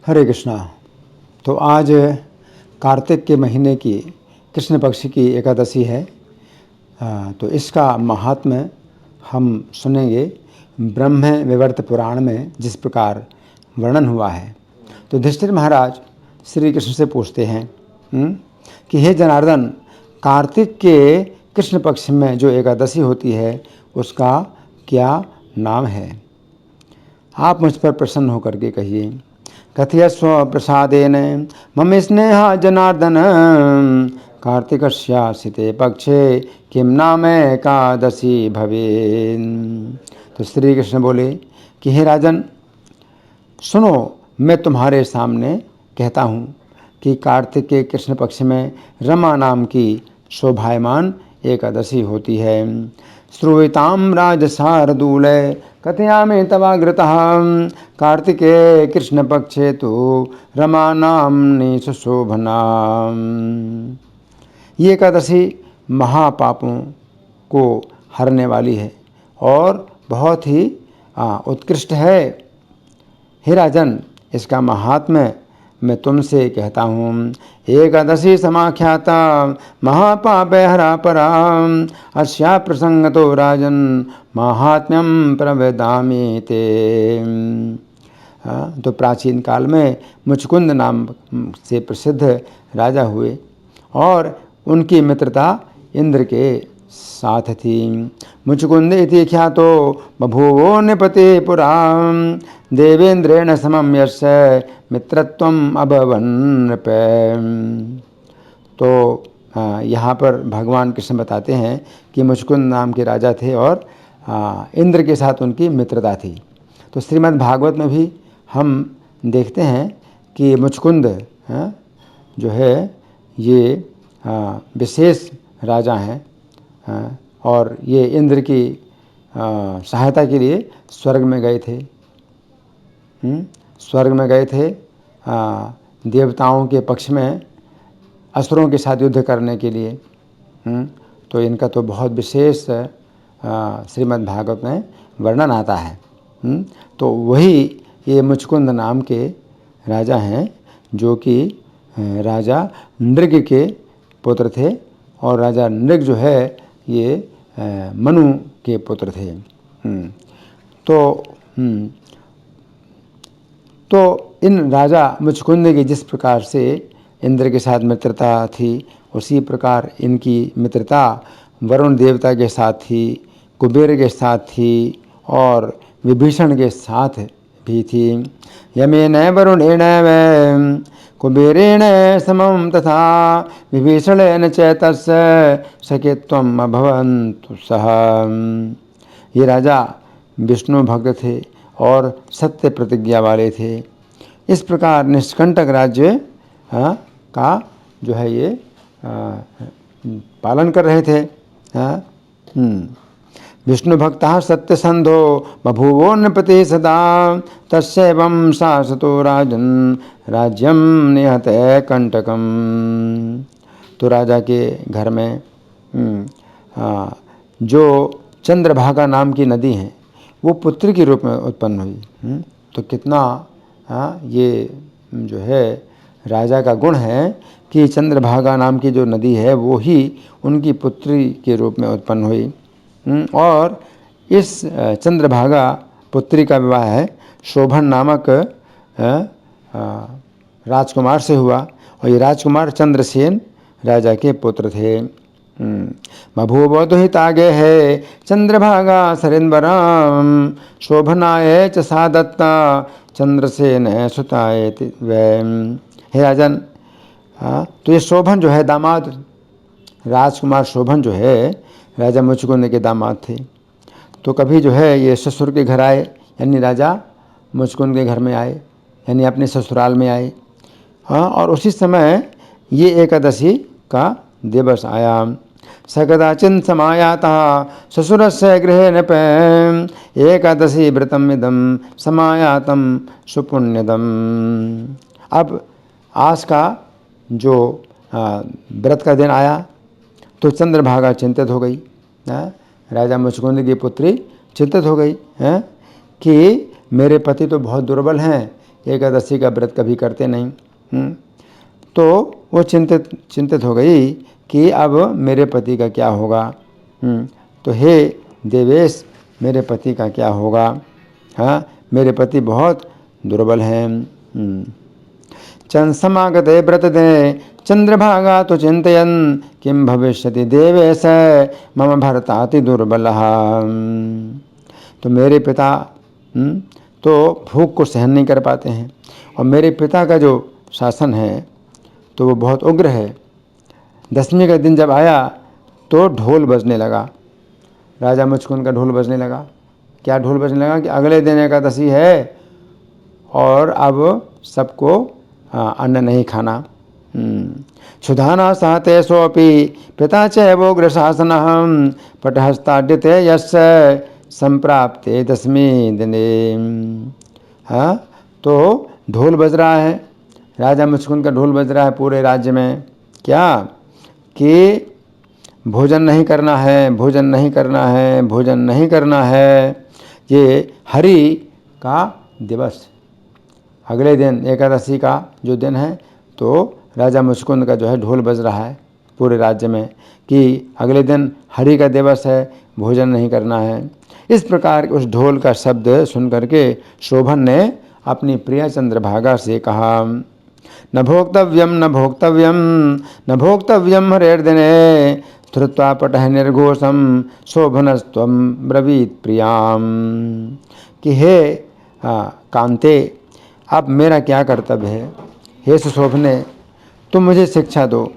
हरे कृष्णा। तो आज कार्तिक के महीने की कृष्ण पक्ष की एकादशी है। तो इसका महात्म्य हम सुनेंगे ब्रह्म विवर्त पुराण में जिस प्रकार वर्णन हुआ है। तो युधिष्ठिर महाराज श्री कृष्ण से पूछते हैं कि हे जनार्दन, कार्तिक के कृष्ण पक्ष में जो एकादशी होती है उसका क्या नाम है? आप मुझ पर प्रसन्न होकर के कहिए। कथयस्व प्रसादेन मम स्नेहा जनार्दन कार्तिकस्यासिते पक्षे किम नाम एकादशी भवेत्। तो श्री कृष्ण बोले कि हे राजन, सुनो, मैं तुम्हारे सामने कहता हूँ कि कार्तिक के कृष्ण पक्ष में रमा नाम की शोभायमान एकादशी होती है। श्रूयताम राजशार्दूल कथयामि तवाग्रतः कार्तिके कृष्ण पक्षे तो रमा नाम्नि सुशोभना। ये एकादशी महापापों को हरने वाली है और बहुत ही उत्कृष्ट है। हे राजन, इसका महात्म्य मैं तुमसे कहता हूँ। एकादशी समाख्याता महापापे हरा परा अस्या प्रसंगतो राजन महात्म्यम प्रवेदामि ते। तो प्राचीन काल में मुचकुंद नाम से प्रसिद्ध राजा हुए और उनकी मित्रता इंद्र के साथ थी। मुचकुंद इति ख्यातो बभूवो नृपते पुरा देवेंद्रेण समम यस्य मित्रत्वम अभवन् नृप। तो यहाँ पर भगवान कृष्ण बताते हैं कि मुचकुंद नाम के राजा थे और इंद्र के साथ उनकी मित्रता थी। तो श्रीमद् भागवत में भी हम देखते हैं कि मुचकुंद जो है ये विशेष राजा हैं और ये इंद्र की सहायता के लिए स्वर्ग में गए थे। स्वर्ग में गए थे देवताओं के पक्ष में असुरों के साथ युद्ध करने के लिए। तो इनका तो बहुत विशेष श्रीमद् भागवत में वर्णन आता है। तो वही ये मुचकुंद नाम के राजा हैं जो कि राजा नृग के पुत्र थे और राजा नृग जो है ये मनु के पुत्र थे। तो इन राजा मुचकुंद की जिस प्रकार से इंद्र के साथ मित्रता थी उसी प्रकार इनकी मित्रता वरुण देवता के साथ थी, कुबेर के साथ थी और विभीषण के साथ भी थी। यमेन वरुणेन कुबेरेण समं तथा विभीषणेन च तस्य सखित्वम् अभवन्तु सह। ये राजा विष्णु भक्त थे और सत्य प्रतिज्ञा वाले थे। इस प्रकार निष्कंटक राज्य का जो है ये पालन कर रहे थे। विष्णु भक्तः सत्यसंधो बभूवो नृपते सदा तस्यैवं शासतो राजन् राज्यं निहते कंटकम। तो राजा के घर में जो चंद्रभागा नाम की नदी है वो पुत्र के रूप में उत्पन्न हुई। तो कितना ये जो है राजा का गुण है कि चंद्रभागा नाम की जो नदी है वो ही उनकी पुत्री के रूप में उत्पन्न हुई। और इस चंद्रभागा पुत्री का विवाह है शोभन नामक राजकुमार से हुआ और ये राजकुमार चंद्रसेन राजा के पुत्र थे। बभूव दुहितागे है चंद्रभागा सरिंदराम शोभनाय च सा दत्ता चंद्रसेन सुताय वैम। हे राजन, तो ये शोभन जो है दामाद, राजकुमार शोभन जो है राजा मुचकुंद के दामाद थे। तो कभी जो है ये ससुर के घर आए, यानी राजा मुचकुंद के घर में आए, यानी अपने ससुराल में आए। और उसी समय ये एकादशी का दिवस आया। सकदाचिन समायाता ससुरस्य गृहे नृप एकादशी व्रतम इदम समायातम सुपुण्यदम। अब आज का जो व्रत का दिन आया तो चंद्रभागा चिंतित हो गई। राजा मुचकुंद की पुत्री चिंतित हो गई कि मेरे पति तो बहुत दुर्बल हैं, एकादशी का व्रत कभी करते नहीं। तो वो चिंतित हो गई कि अब मेरे पति का क्या होगा। तो हे देवेश, मेरे पति का क्या होगा। हाँ, मेरे पति बहुत दुर्बल हैं। समागते व्रतदे चंद्रभागा तो चिंतयन् किं भविष्यति देवेश मम भर्ताति दुर्बलः। तो मेरे पिता तो भूख को सहन नहीं कर पाते हैं, और मेरे पिता का जो शासन है तो वो बहुत उग्र है। दशमी का दिन जब आया तो ढोल बजने लगा, राजा मुचकुंद का ढोल बजने लगा। क्या ढोल बजने लगा कि अगले दिन एकादशी है और अब सबको अन्न नहीं खाना। क्षुधाना सहते सोपि पिता चैवोग्रशासनः पटहस्ताड्यते यस्य संप्राप्ते दशमी दिने। हाँ, तो ढोल बज रहा है, राजा मुचकुंद का ढोल बज रहा है पूरे राज्य में। क्या कि भोजन नहीं करना है, भोजन नहीं करना है, भोजन नहीं करना है। ये हरि का दिवस, अगले दिन एकादशी का जो दिन है, तो राजा मुचकुंद का जो है ढोल बज रहा है पूरे राज्य में कि अगले दिन हरि का दिवस है, भोजन नहीं करना है। इस प्रकार उस ढोल का शब्द सुन करके शोभन ने अपनी प्रिय चंद्रभागा से कहा, न भोक्तव्यम न भोक्तव्यम न भोक्तव्यम हरेर्दिने श्रुत्वा पटः निर्घोषम शोभनस्त्वं ब्रवीत प्रियाम। कि हे कांते, अब मेरा क्या कर्तव्य है। हे सुशोभने, तुम मुझे शिक्षा दो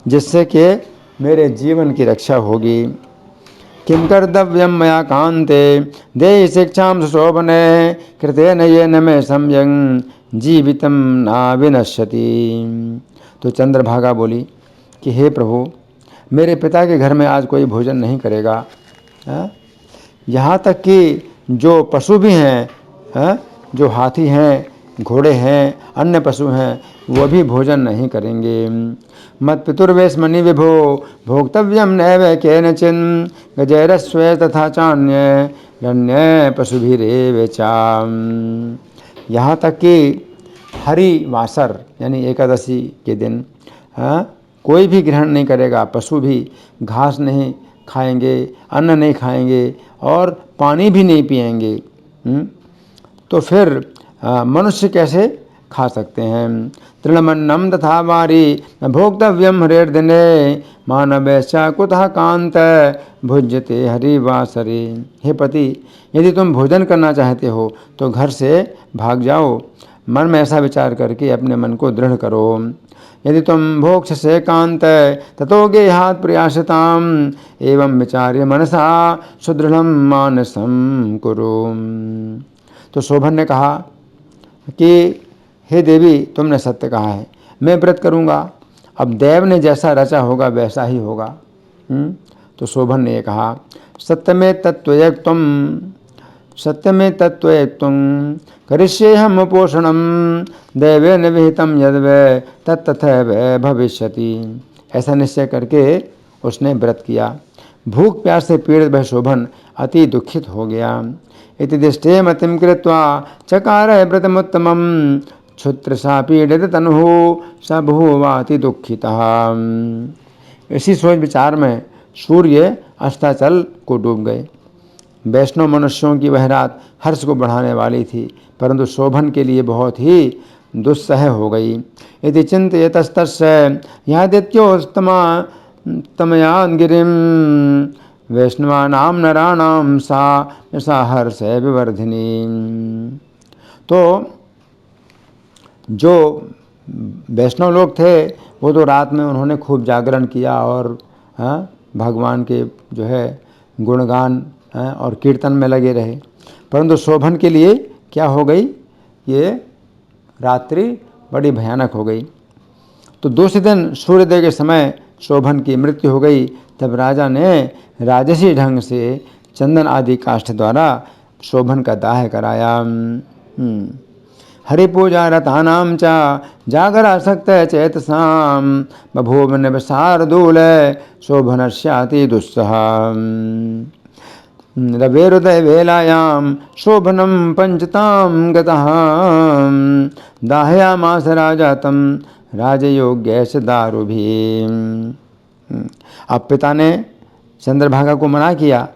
जिससे कि मेरे जीवन की रक्षा होगी। किं कर्तव्यम मया कांते देहि शिक्षां सुशोभने कृतेन येन मे सम्यं जीवितम न विनश्यति। तो चंद्रभागा बोली कि हे प्रभु, मेरे पिता के घर में आज कोई भोजन नहीं करेगा। यहाँ तक कि जो पशु भी हैं, जो हाथी हैं, घोड़े हैं, अन्य पशु हैं, वो भी भोजन नहीं करेंगे। मत पितुर्वेश्मनि विभो भोक्तव्यम नैव केनचिन् गजैरस्वे तथा चान्य गण्य पशुभिरेव चाम। यहाँ तक कि हरिवासर यानी एकादशी के दिन कोई भी ग्रहण नहीं करेगा, पशु भी घास नहीं खाएंगे, अन्न नहीं खाएंगे और पानी भी नहीं पिएंगे। तो फिर मनुष्य कैसे खा सकते हैं। तृणमन्नम तथा वारी न भोक्तव्यम हरेर्दिने मानवैश्चा कुतः कांत भुज्यते हरिवासरे। हे पति, यदि तुम भोजन करना चाहते हो तो घर से भाग जाओ। मन में ऐसा विचार करके अपने मन को दृढ़ करो। यदि तुम भोक्ष से कांत ततो गेहात् प्रयासताम एवं विचार्य मनसा सुदृढ़ मानसम कुरु। तो शोभन ने कहा कि हे देवी, तुमने सत्य कहा है, मैं व्रत करूँगा। अब देव ने जैसा रचा होगा वैसा ही होगा। तो शोभन ने ये कहा, सत्यमे तत्त्वयक्त्वं सत्यमे तत्त्वयक्त्वं करिष्येऽहम् उपोषणं दैवेन विहितं यद्वै तत्तथैव भविष्यति। ऐसा निश्चय करके उसने व्रत किया। भूख प्यास से पीड़ित वह शोभन अति दुखित हो गया। इति दिष्टे मतिं कृत्वा चकार व्रतमुत्तमं क्षुत्रसा पीड़ित तनुः स भूवाति दुखितः। इसी सोच विचार में सूर्य अस्ताचल को डूब गए। वैष्णव मनुष्यों की वह रात हर्ष को बढ़ाने वाली थी, परंतु शोभन के लिए बहुत ही दुस्सह हो गई। यदि चिंतयतस्तस्य यादित्योस्तमा तमयान् गिरिं वैष्णवानां नराणां सा हर्ष विवर्धिनी। तो जो वैष्णव लोग थे वो तो रात में उन्होंने खूब जागरण किया और भगवान के जो है गुणगान और कीर्तन में लगे रहे, परंतु शोभन के लिए क्या हो गई, ये रात्रि बड़ी भयानक हो गई। तो दूसरे दिन सूर्योदय के समय शोभन की मृत्यु हो गई। तब राजा ने राजसी ढंग से चंदन आदि काष्ठ द्वारा शोभन का दाह कराया। हरिपूजा रतानां च जागरासक्त चेतसां बभूव निवसारदूल शोभनस्याति दुस्सह। रवेरुदय वेलायां शोभनं पंचतां गतः दाहयामास राजा तं राजयोग्यैश्च दारुभिः। अब पिता ने चंद्रभागा को मना किया,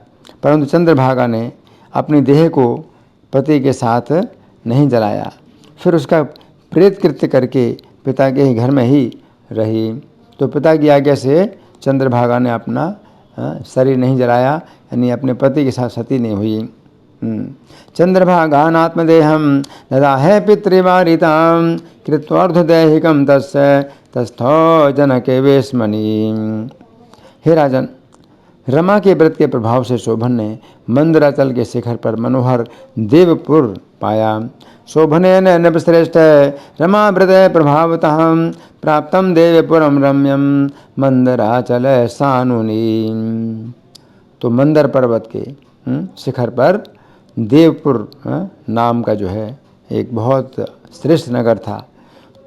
परंतु चंद्रभागा ने अपनी देह को पति के साथ नहीं जलाया। फिर उसका प्रेत कृत्य करके पिता के ही घर में ही रही। तो पिता की आज्ञा से चंद्रभागा ने अपना शरीर नहीं जलाया, यानी अपने पति के साथ सती नहीं हुई। चंद्रभागानात्मदेहम ददाहे पितृवारितां कृत्वार्धदैहिकं तस्य तस्थो जनके वेश्मनि। हे राजन, रमा के व्रत के प्रभाव से शोभन ने मंदराचल के शिखर पर मनोहर देवपुर पाया। शोभनेन नृपश्रेष्ठ रमा व्रत प्रभावतः प्राप्तम देवपुरम रम्यम मंदराचल सानुनी। तो मंदर पर्वत के शिखर पर देवपुर नाम का जो है एक बहुत श्रेष्ठ नगर था,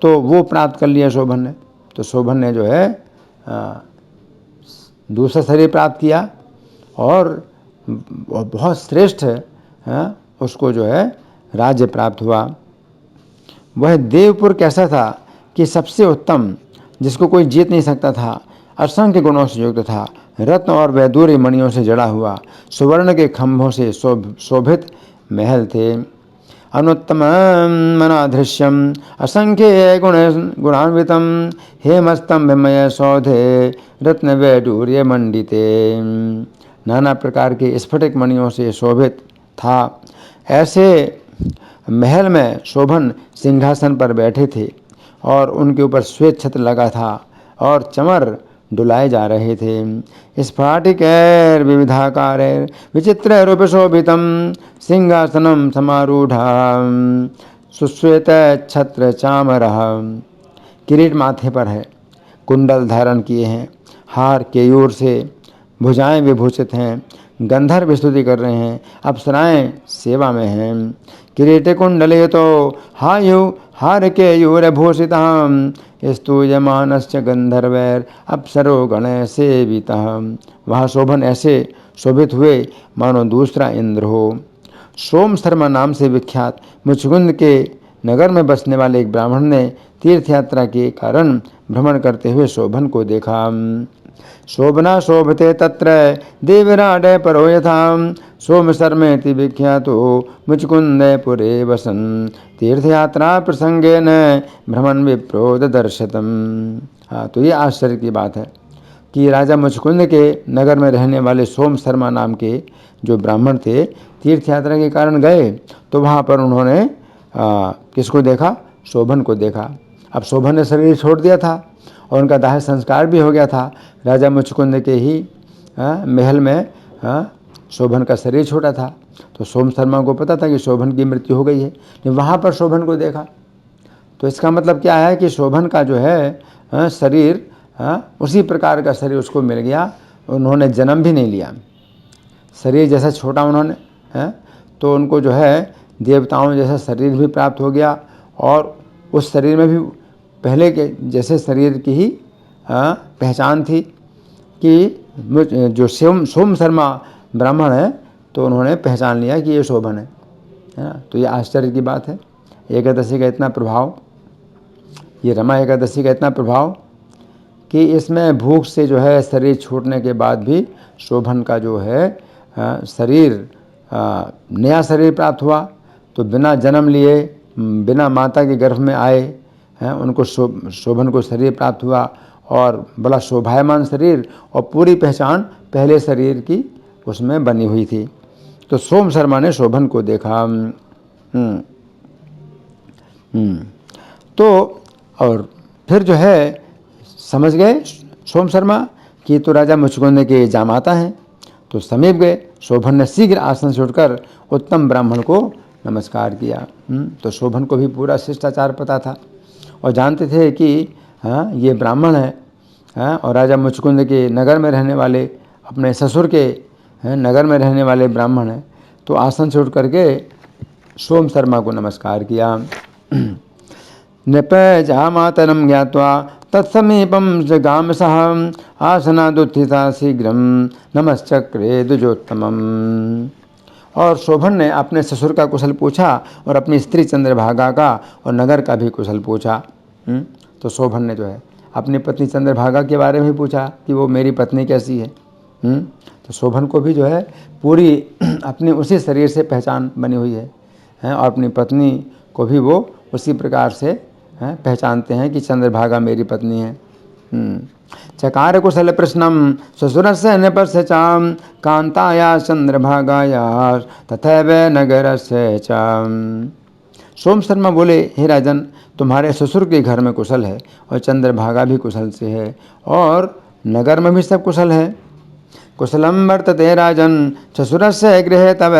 तो वो प्राप्त कर लिया शोभन ने। तो शोभन ने जो है दूसरा शरीर प्राप्त किया और बहुत श्रेष्ठ उसको जो है राज्य प्राप्त हुआ। वह देवपुर कैसा था कि सबसे उत्तम, जिसको कोई जीत नहीं सकता था, असंख्य गुणों से युक्त था, रत्न और वैदूर्य मणियों से जड़ा हुआ, सुवर्ण के खंभों से शोभित महल थे। अनुत्तम मनाधृश्यम असंख्य गुणान्वितम हेमस्तंभमय सौधे रत्न वैडूर्य मंडिते। नाना प्रकार के स्फटिक मणियों से शोभित था। ऐसे महल में शोभन सिंहासन पर बैठे थे और उनके ऊपर श्वेत छत्र लगा था और चमर डुलाए जा रहे थे। स्फाटिकैर विविधाकारैर विचित्र रूप शोभितम सिंहासनम समारूढ़ा सुश्वेत छत्र चामरः। किरीट माथे पर है, कुंडल धारण किए हैं, हार केयूर से भुजाएं विभूषित हैं, गंधर्व स्तुति कर रहे हैं, अप्सराएं सेवा में हैं। किरीटे कुंडले तो हार केयूर भूषितः स्तूयमानश्च गंधर्वैर अप्सरो गण सेवितः। वहाँ शोभन ऐसे शोभित हुए मानो दूसरा इंद्र हो। सोम शर्मा नाम से विख्यात मुचकुंद के नगर में बसने वाले एक ब्राह्मण ने तीर्थ यात्रा के कारण भ्रमण करते हुए शोभन को देखा। शोभना शोभते तत्र देवराड परो यथा सोम शर्मेति विख्यातो मुचकुंदे पुरे वसन तीर्थयात्रा प्रसंगेन भ्रमण विप्रो दर्शतम। हाँ, तो ये आश्चर्य की बात है कि राजा मुचकुंद के नगर में रहने वाले सोम शर्मा नाम के जो ब्राह्मण थे, तीर्थ यात्रा के कारण गए तो वहाँ पर उन्होंने किसको देखा? शोभन को देखा। अब शोभन ने शरीर छोड़ दिया था और उनका दाह संस्कार भी हो गया था। राजा मुचकुंद के ही महल में शोभन का शरीर छोड़ा था। तो सोम शर्मा को पता था कि शोभन की मृत्यु हो गई है, लेकिन वहाँ पर शोभन को देखा। तो इसका मतलब क्या है कि शोभन का जो है शरीर उसी प्रकार का शरीर उसको मिल गया, उन्होंने जन्म भी नहीं लिया। शरीर जैसा छोटा उन्होंने तो उनको जो है देवताओं जैसा शरीर भी प्राप्त हो गया और उस शरीर में भी पहले के जैसे शरीर की ही पहचान थी कि जो सोम शर्मा ब्राह्मण है तो उन्होंने पहचान लिया कि ये शोभन है ना। तो ये आश्चर्य की बात है। एकादशी का इतना प्रभाव, ये रमा एकादशी का इतना प्रभाव कि इसमें भूख से जो है शरीर छूटने के बाद भी शोभन का जो है शरीर नया शरीर प्राप्त हुआ। तो बिना जन्म लिए, बिना माता के गर्भ में आए उनको शोभन को शरीर प्राप्त हुआ और बड़ा शोभायमान शरीर और पूरी पहचान पहले शरीर की उसमें बनी हुई थी। तो सोम शर्मा ने शोभन को देखा। तो और फिर जो है समझ गए सोम शर्मा कि तो राजा मुचकुंद के जामाता हैं। तो समीप गए। शोभन ने शीघ्र आसन से उठकर उत्तम ब्राह्मण को नमस्कार किया। तो शोभन को भी पूरा शिष्टाचार पता था और जानते थे कि ये ब्राह्मण है और राजा मुचकुंद के नगर में रहने वाले, अपने ससुर के नगर में रहने वाले ब्राह्मण हैं। तो आसन से उठ करके सोम शर्मा को नमस्कार किया। नृप जामातरम ज्ञात्वा तत्समीपं जगाम सह आसनादुत्थिता शीघ्रं नमश्चक्रे द्विजोत्तमम्। और शोभन ने अपने ससुर का कुशल पूछा और अपनी स्त्री चंद्रभागा का और नगर का भी कुशल पूछा। तो शोभन ने जो है अपनी पत्नी चंद्रभागा के बारे में पूछा कि वो मेरी पत्नी कैसी है। तो शोभन को भी जो है पूरी अपने उसी शरीर से पहचान बनी हुई है, और अपनी पत्नी को भी वो उसी प्रकार से पहचानते हैं कि चंद्रभागा मेरी पत्नी है। चकार कुशल प्रश्नम ससुरस्य नृपस्य कांताया चंद्रभागाया तथैव नगरस्य च। सोम शर्मा बोले, हे राजन, तुम्हारे ससुर के घर में कुशल है और चंद्रभागा भी कुशल से है और नगर में भी सब कुशल है। कुशलम वर्तते राजन ससुरस्य गृहे तव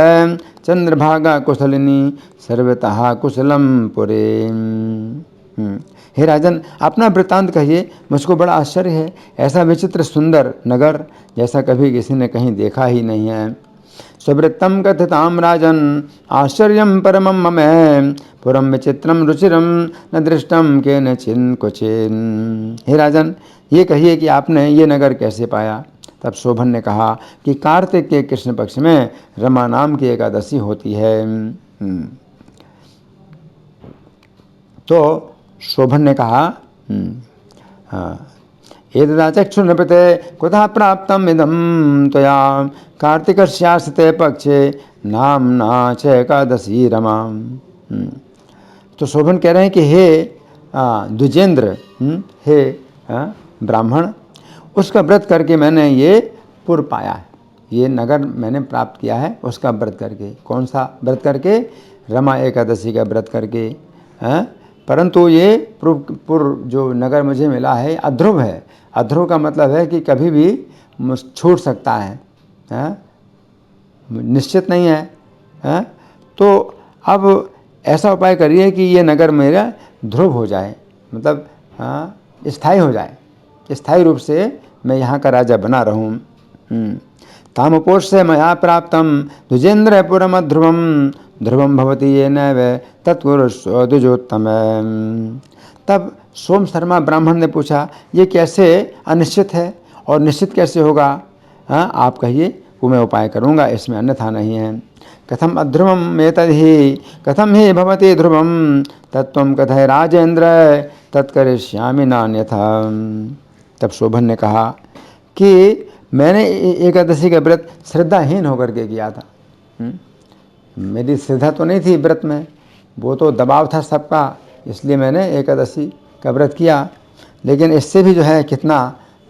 चंद्रभागा कुशलिनी सर्वतः कुशलम पुरे। हे राजन, अपना वृत्तांत कहिए, मुझको बड़ा आश्चर्य है। ऐसा विचित्र सुंदर नगर जैसा कभी किसी ने कहीं देखा ही नहीं है। सुवृत्तम कथिताम राजन आश्चर्यम परमम मम पुरम विचित्रम रुचिरम न दृष्टम केनचिन क्वचिन। हे राजन, ये कहिए कि आपने ये नगर कैसे पाया। तब शोभन ने कहा कि कार्तिक के कृष्ण पक्ष में रमा नाम की एकादशी होती है। तो शोभन ने कहा, एतदा चक्षुर्नृपते कुतः प्राप्तम इदं त्वया कार्तिकस्यास्ते पक्षे नाम्ना च एकादशी रमा। तो शोभन कह रहे हैं कि हे द्विजेंद्र, हे ब्राह्मण, उसका व्रत करके मैंने ये पुर पाया है, ये नगर मैंने प्राप्त किया है उसका व्रत करके। कौन सा व्रत करके? रमा एकादशी का व्रत करके। परंतु ये पुर जो नगर मुझे मिला है अध्रुव है। अध्रुव का मतलब है कि कभी भी छूट सकता है, निश्चित नहीं है। तो अब ऐसा उपाय करिए कि ये नगर मेरा ध्रुव हो जाए, मतलब स्थायी हो जाए, स्थायी रूप से मैं यहाँ का राजा बना रहूँ। तामपोष्य मया प्राप्तम द्विजेन्द्रपुरमध्रुवम ध्रुवम भवति ये नैव तत्कुरुष्व द्विजोत्तम। तब सोम शर्मा ब्राह्मण ने पूछा, ये कैसे अनिश्चित है और निश्चित कैसे होगा? आप कहिए, वो मैं उपाय करूँगा, इसमें अन्यथा नहीं है। कथम अध्रुवम एतद्धि कथम ही भवति ध्रुवम तत्त्वं कथय राजेंद्र तत्करिष्यामि नान्यथा। तब शोभन ने कहा कि मैंने एकादशी का व्रत श्रद्धाहीन होकर के किया था। मेरी श्रद्धा तो नहीं थी व्रत में, वो तो दबाव था सबका, इसलिए मैंने एकादशी का व्रत किया। लेकिन इससे भी जो है कितना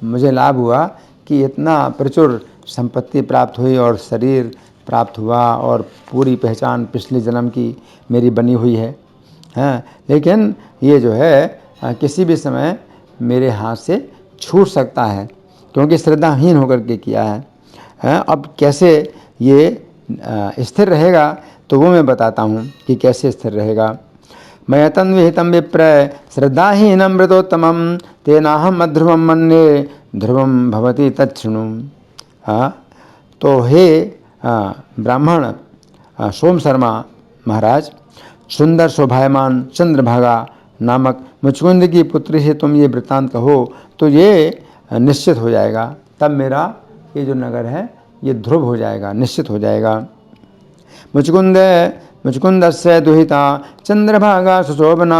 मुझे लाभ हुआ कि इतना प्रचुर संपत्ति प्राप्त हुई और शरीर प्राप्त हुआ और पूरी पहचान पिछले जन्म की मेरी बनी हुई है। लेकिन ये जो है किसी भी समय मेरे हाथ से छूट सकता है क्योंकि श्रद्धाहीन होकर के किया है। अब कैसे ये स्थिर रहेगा तो वो मैं बताता हूँ कि कैसे स्थिर रहेगा। मैं तन्विहितं विप्र श्रद्धाहीनं व्रतोत्तमं तेनाहम अध्रुवं मन्ये ध्रुवं भवति तच्छृणु। तो हे ब्राह्मण सोम शर्मा महाराज, सुंदर शोभायमान चंद्रभागा नामक मुचकुंद की पुत्री से तुम ये वृत्तांत कहो तो ये निश्चित हो जाएगा। तब मेरा ये जो नगर है ये ध्रुव हो जाएगा, निश्चित हो जाएगा। मुचकुंदस्य दुहिता चंद्रभागा सुशोभना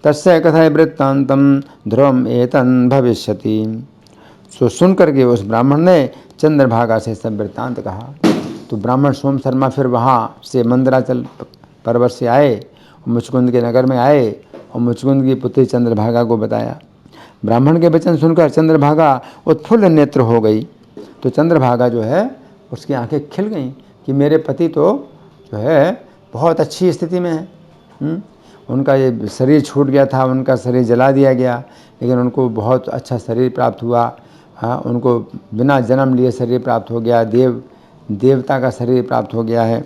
तस्य कथय वृत्तांतम ध्रुवम एतन भविष्यति। सो सुन करके उस ब्राह्मण ने चंद्रभागा से सब वृत्तांत कहा। तो ब्राह्मण सोम शर्मा फिर वहाँ से मंदराचल पर्वत से आए, मुचकुंद के नगर में आए और मुचकुंद की पुत्री चंद्रभागा को बताया। ब्राह्मण के वचन सुनकर चंद्रभागा उत्फुल्ल नेत्र हो गई। तो चंद्रभागा जो है उसकी आंखें खिल गईं कि मेरे पति तो जो है बहुत अच्छी स्थिति में है। उनका ये शरीर छूट गया था, उनका शरीर जला दिया गया, लेकिन उनको बहुत अच्छा शरीर प्राप्त हुआ। उनको बिना जन्म लिए शरीर प्राप्त हो गया, देवता का शरीर प्राप्त हो गया है।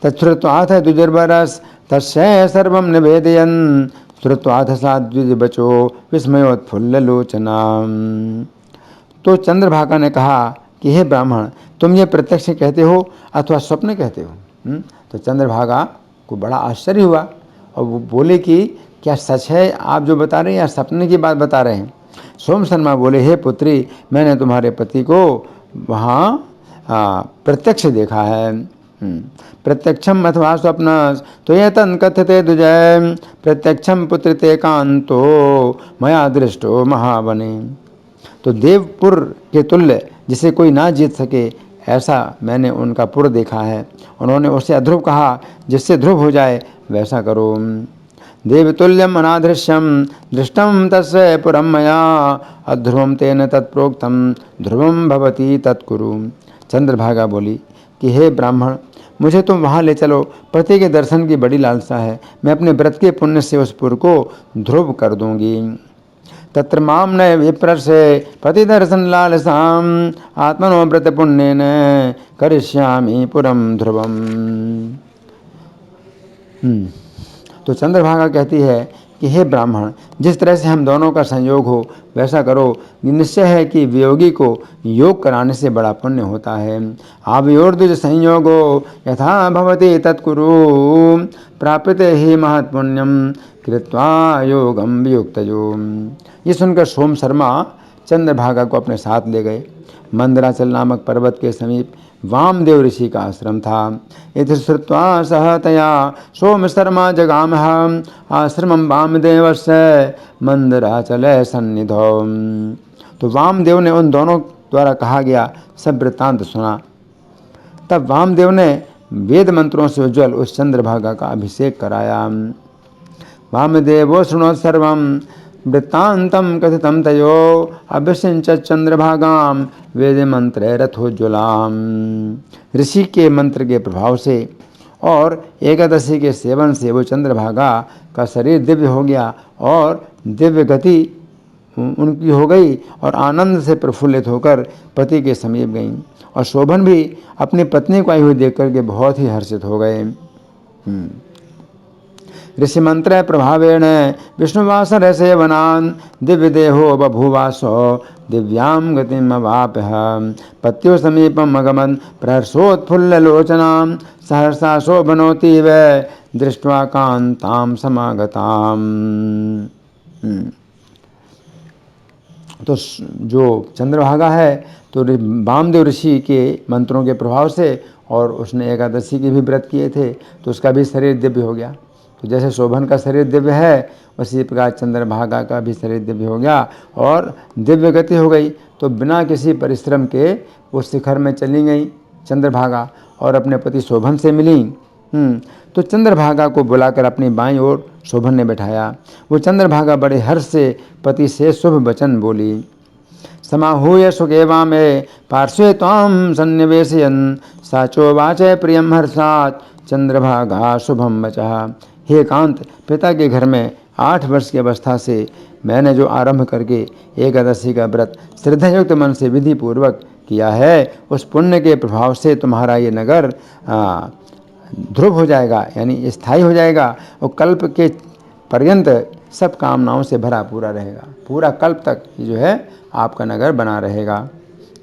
तच्छ्रुत्वाथ द्विजर्वरस तस्य सर्वं निवेदयन् श्रुत्वाथ सा द्विजबचो विस्मयोत्फुल्ललोचना। तो चंद्रभागा ने कहा कि हे ब्राह्मण, तुम ये प्रत्यक्ष कहते हो अथवा स्वप्न कहते हो? तो चंद्रभागा को बड़ा आश्चर्य हुआ और वो बोले कि क्या सच है आप जो बता रहे हैं या सपने की बात बता रहे हैं? सोम शर्मा बोले, हे पुत्री, मैंने तुम्हारे पति को वहाँ प्रत्यक्ष देखा है। प्रत्यक्षम अथवा स्वप्न तो ये तन कथते दुजय प्रत्यक्षम पुत्र ते कांतो मया दृष्टो महावने। तो देवपुर के तुल्य जिसे कोई ना जीत सके, ऐसा मैंने उनका पुर देखा है। उन्होंने उसे अध्रुव कहा, जिससे ध्रुव हो जाए वैसा करो। देवतुल्यम अनादृश्यम दृष्टम तस्य पुरम मया अध्रुवम तेन तत्प्रोक्तम ध्रुवम भवती तत्कुरु। चंद्रभागा बोली कि हे ब्राह्मण, मुझे तुम वहाँ ले चलो, पति के दर्शन की बड़ी लालसा है। मैं अपने व्रत के पुण्य से उस पुर को ध्रुव कर दूंगी। तत्र माम न विप्रसे पति दर्शन लालसाम आत्मनो व्रत पुण्येन करिष्यामि पुरम ध्रुवम। तो चंद्रभागा कहती है कि हे ब्राह्मण, जिस तरह से हम दोनों का संयोग हो वैसा करो। निश्चय है कि वियोगी को योग कराने से बड़ा पुण्य होता है। आवयोर्द्विज संयोगो यथा भवति तत्कुरु प्राप्यते ही महत्पुण्यम कृत्वा योगम वियुक्तयो। ये सुनकर सोम शर्मा चंद्रभागा को अपने साथ ले गए। मंदराचल नामक पर्वत के समीप वामदेव ऋषि का आश्रम था। इति श्रुत्वा सह तया सोम शर्मा जगामः आश्रमं वामदेवस्य मंदराचले सन्निधौ। तो वामदेव ने उन दोनों द्वारा कहा गया सब वृत्तांत सुना। तब वामदेव ने वेद मंत्रों से उज्ज्वल उस चंद्रभागा का अभिषेक कराया। वामदेवो शृणोत् सर्वं वृत्तांतम कथितम तयो अभिषिंच चंद्रभागाम वेद मंत्र रथोज्वलाम। ऋषि के मंत्र के प्रभाव से और एकादशी के सेवन से वो चंद्रभागा का शरीर दिव्य हो गया और दिव्य गति उनकी हो गई और आनंद से प्रफुल्लित होकर पति के समीप गईं। और शोभन भी अपनी पत्नी को आई हुई देख करके बहुत ही हर्षित हो गए। ऋषि मंत्र प्रभावेण विष्णुवासर सेवनान दिव्य देहो बभुवासो दिव्याम गतिम अवाप्य पत्यो समीपम अगमन प्रहर्षोत्फुल्लोचनाम सहर्षा शोभनोति वे दृष्ट्वा कांताम समागताम। तो जो चंद्रभागा है तो वामदेव ऋषि के मंत्रों के प्रभाव से और उसने एकादशी के भी व्रत किए थे तो उसका भी शरीर दिव्य हो गया। तो जैसे शोभन का शरीर दिव्य है उसी प्रकार चंद्रभागा का भी शरीर दिव्य हो गया और दिव्य गति हो गई। तो बिना किसी परिश्रम के वो शिखर में चली गई चंद्रभागा और अपने पति शोभन से मिली। तो चंद्रभागा को बुलाकर अपनी बाईं ओर शोभन ने बैठाया। वो चंद्रभागा बड़े हर्ष से पति से शुभ वचन बोली। समाहूय सुखेवा में पार्श्वे ताम सन्निवेशयन साचो वाचे प्रियम हर्षात चंद्रभागा शुभम वचः। हे कांत, पिता के घर में 8 वर्ष की अवस्था से मैंने जो आरंभ करके एकादशी का व्रत श्रद्धायुक्त मन से विधि पूर्वक किया है, उस पुण्य के प्रभाव से तुम्हारा ये नगर ध्रुव हो जाएगा, यानी स्थायी हो जाएगा और कल्प के पर्यंत सब कामनाओं से भरा पूरा रहेगा। पूरा कल्प तक ये जो है आपका नगर बना रहेगा।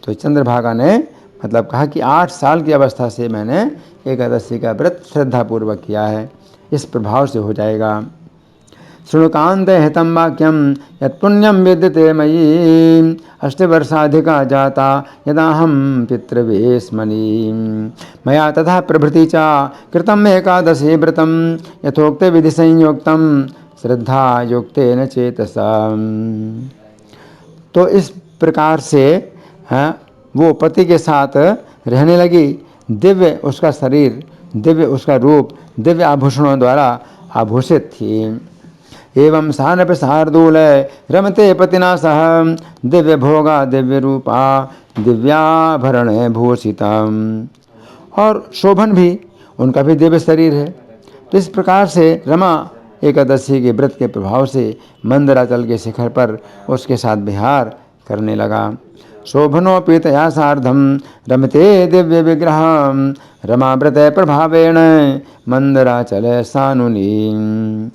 तो चंद्रभागा ने मतलब कहा कि 8 साल की अवस्था से मैंने एकादशी का व्रत श्रद्धापूर्वक किया है, इस प्रभाव से हो जाएगा। शृणुकांत हितम वाक्यम यत्पुण्यम विद्यते मयि 8 वर्षाधिका जाता यदाहम पितृवेश्मनि मया तथा प्रभृति च कृतम एकादशी व्रतम यथोक्त विधि संयुक्तम श्रद्धा युक्तेन चेतसा। तो इस प्रकार से वो पति के साथ रहने लगी। दिव्य उसका शरीर, दिव्य उसका रूप, दिव्य आभूषणों द्वारा आभूषित थी। एवं सानप शार्दूल रमते पतिना सह दिव्य भोगा दिव्य रूपा दिव्याभरण भूषिता। और शोभन भी, उनका भी दिव्य शरीर है। तो इस प्रकार से रमा एकादशी के व्रत के प्रभाव से मंदराचल के शिखर पर उसके साथ विहार करने लगा। शोभनोपि तया सार्धम रमते दिव्य विग्रह रमाव्रत प्रभावेण मंदराचल सानुनी।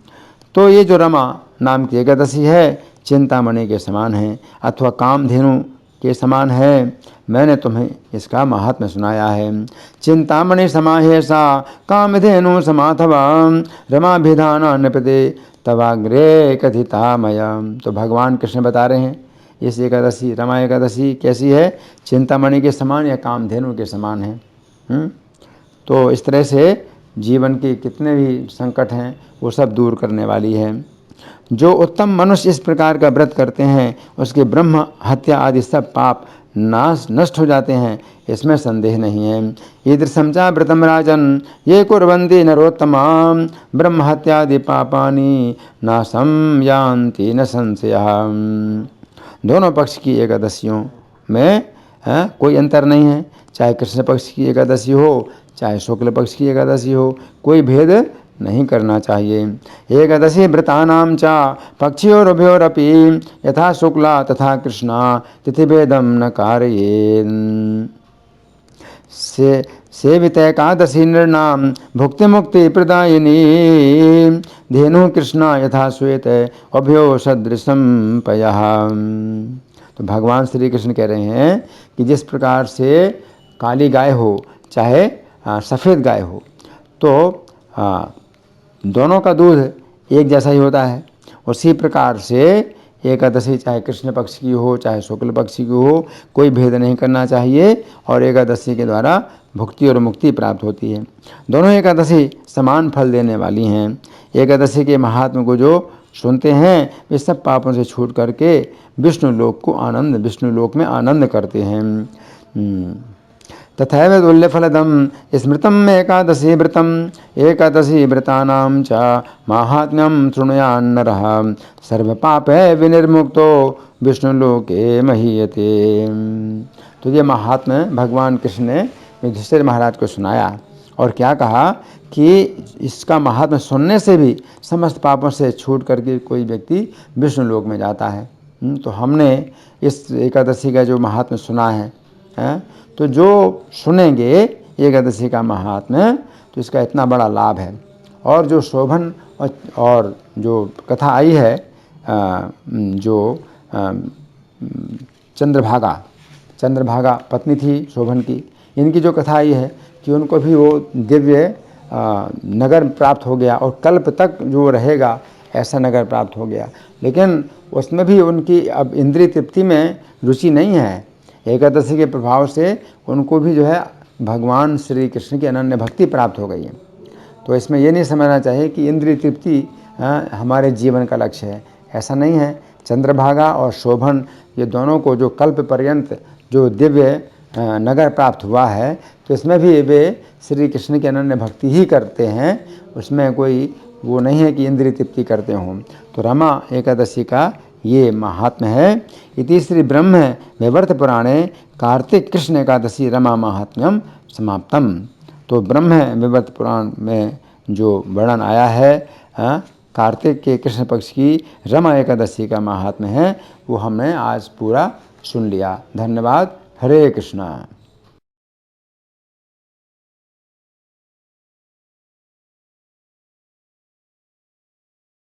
तो ये जो रमा नाम की एकादशी है चिंतामणि के समान है अथवा कामधेनु के समान है। मैंने तुम्हें इसका महात्म्य सुनाया है। चिंतामणि समाहेसा कामधेनु समाथवा रमाभिधान नृपते तवाग्रे कथितामयम। तो भगवान कृष्ण बता रहे हैं इस एकादशी, रमा एकादशी कैसी है, चिंतामणि के समान या कामधेनु के समान है। तो इस तरह से जीवन के कितने भी संकट हैं वो सब दूर करने वाली है। जो उत्तम मनुष्य इस प्रकार का व्रत करते हैं उसके ब्रह्म हत्या आदि सब पाप नष्ट हो जाते हैं, इसमें संदेह नहीं है। ईदृशं च व्रतं राजन् ये कुर्वन्ति नरोत्तमां ब्रह्म हत्यादि पापानि नाशं यान्ति न संशयः। दोनों पक्ष की एकादशियों में कोई अंतर नहीं है, चाहे कृष्ण पक्ष की एकादशी हो चाहे शुक्ल पक्ष की एकादशी हो, कोई भेद नहीं करना चाहिए। एकादशी व्रतानां च पक्षयोरुभयोरपि यथा शुक्ला तथा कृष्णा तिथिभेदं न कारयेत्। सेवितैकादशी नृणां भुक्तिमुक्ति प्रदायिनी धेनु कृष्णा यथा श्वेत उभयो सदृशं पयः। तो भगवान श्री कृष्ण कह रहे हैं कि जिस प्रकार से काली गाय हो चाहे सफ़ेद गाय हो, तो दोनों का दूध एक जैसा ही होता है। उसी प्रकार से एकादशी चाहे कृष्ण पक्ष की हो चाहे शुक्ल पक्ष की हो, कोई भेद नहीं करना चाहिए और एकादशी के द्वारा भुक्ति और मुक्ति प्राप्त होती है। दोनों एकादशी समान फल देने वाली हैं। एकादशी के महात्म को जो सुनते हैं वे सब पापों से छूट करके विष्णु लोक में आनंद करते हैं। तथैव तुल्यफलदं स्मृतम् एकादशी व्रतम् एकादशी व्रतानां च माहात्म्यं शृणुयान्नरः सर्वपापैः विनिर्मुक्तो विष्णुलोके महीयते। तो ये महात्म्य भगवान कृष्ण ने युधिष्ठिर महाराज को सुनाया और क्या कहा कि इसका महात्म्य सुनने से भी समस्त पापों से छूट करके कोई व्यक्ति विष्णु लोक में जाता है। तो हमने इस एकादशी का जो महात्म्य सुना है, तो जो सुनेंगे एकादशी का महात्म्य तो इसका इतना बड़ा लाभ है। और जो शोभन और जो कथा आई है, जो चंद्रभागा पत्नी थी शोभन की, इनकी जो कथा आई है कि उनको भी वो दिव्य नगर प्राप्त हो गया और कल्प तक जो रहेगा ऐसा नगर प्राप्त हो गया। लेकिन उसमें भी उनकी अब इंद्रिय तृप्ति में रुचि नहीं है। एकादशी के प्रभाव से उनको भी जो है भगवान श्री कृष्ण की अनन्य भक्ति प्राप्त हो गई है। तो इसमें ये नहीं समझना चाहिए कि इंद्रिय तृप्ति हमारे जीवन का लक्ष्य है, ऐसा नहीं है। चंद्रभागा और शोभन ये दोनों को जो कल्प पर्यंत जो दिव्य नगर प्राप्त हुआ है, तो इसमें भी वे श्री कृष्ण की अनन्य भक्ति ही करते हैं, उसमें कोई वो नहीं है कि इंद्रिय तृप्ति करते हों। तो रमा एकादशी का ये महात्म्य है। इति श्री ब्रह्म वैवर्त पुराणे कार्तिक कृष्ण एकादशी रमा महात्म्यम समाप्तम। तो ब्रह्म वैवर्त पुराण में जो वर्णन आया है कार्तिक के कृष्ण पक्ष की रमा एकादशी का महात्म्य है, वो हमने आज पूरा सुन लिया। धन्यवाद। हरे कृष्णा।